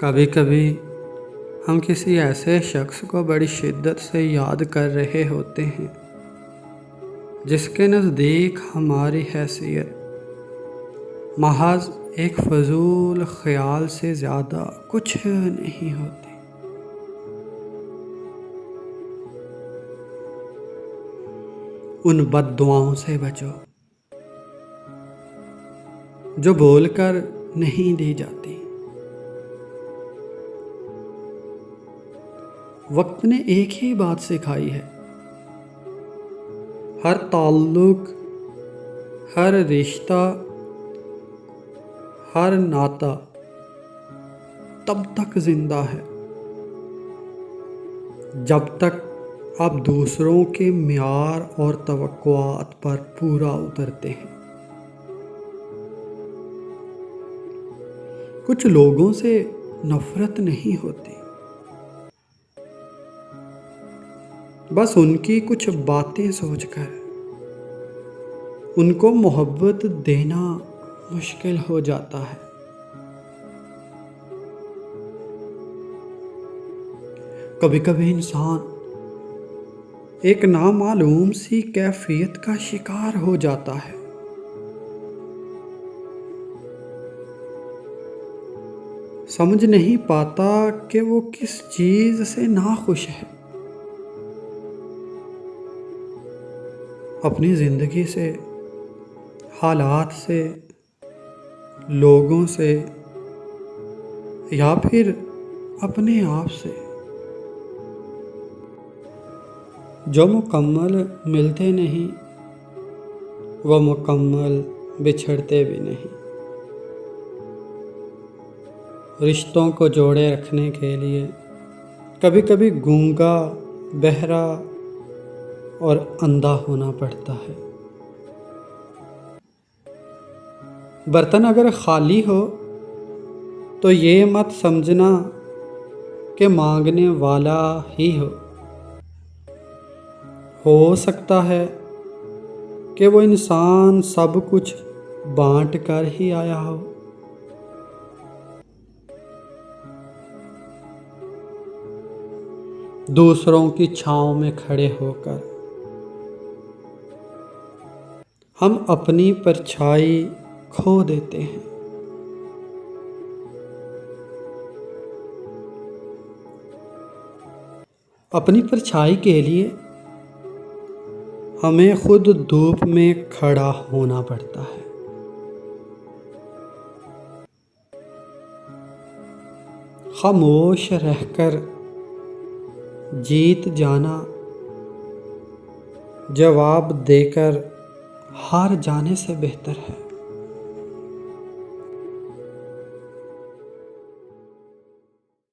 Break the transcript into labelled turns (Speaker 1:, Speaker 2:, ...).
Speaker 1: کبھی کبھی ہم کسی ایسے شخص کو بڑی شدت سے یاد کر رہے ہوتے ہیں جس کے نزدیک ہماری حیثیت محض ایک فضول خیال سے زیادہ کچھ نہیں ہوتی۔ ان بد دعاؤں سے بچو جو بول کر نہیں دی جاتی۔ وقت نے ایک ہی بات سکھائی ہے، ہر تعلق، ہر رشتہ، ہر ناطہ تب تک زندہ ہے جب تک آپ دوسروں کے معیار اور توقعات پر پورا اترتے ہیں۔ کچھ لوگوں سے نفرت نہیں ہوتی، بس ان کی کچھ باتیں سوچ کر ان کو محبت دینا مشکل ہو جاتا ہے۔ کبھی کبھی انسان ایک نامعلوم سی کیفیت کا شکار ہو جاتا ہے، سمجھ نہیں پاتا کہ وہ کس چیز سے ناخوش ہے، اپنی زندگی سے، حالات سے، لوگوں سے، یا پھر اپنے آپ سے۔ جو مکمل ملتے نہیں وہ مکمل بچھڑتے بھی نہیں۔ رشتوں کو جوڑے رکھنے کے لیے کبھی کبھی گونگا، بہرا اور اندھا ہونا پڑتا ہے۔ برتن اگر خالی ہو تو یہ مت سمجھنا کہ مانگنے والا ہی ہو سکتا ہے کہ وہ انسان سب کچھ بانٹ کر ہی آیا ہو۔ دوسروں کی چھاؤں میں کھڑے ہو کر ہم اپنی پرچھائی کھو دیتے ہیں۔ اپنی پرچھائی کے لیے ہمیں خود دھوپ میں کھڑا ہونا پڑتا ہے۔ خاموش رہ کر جیت جانا جواب دے کر ہار جانے سے بہتر ہے۔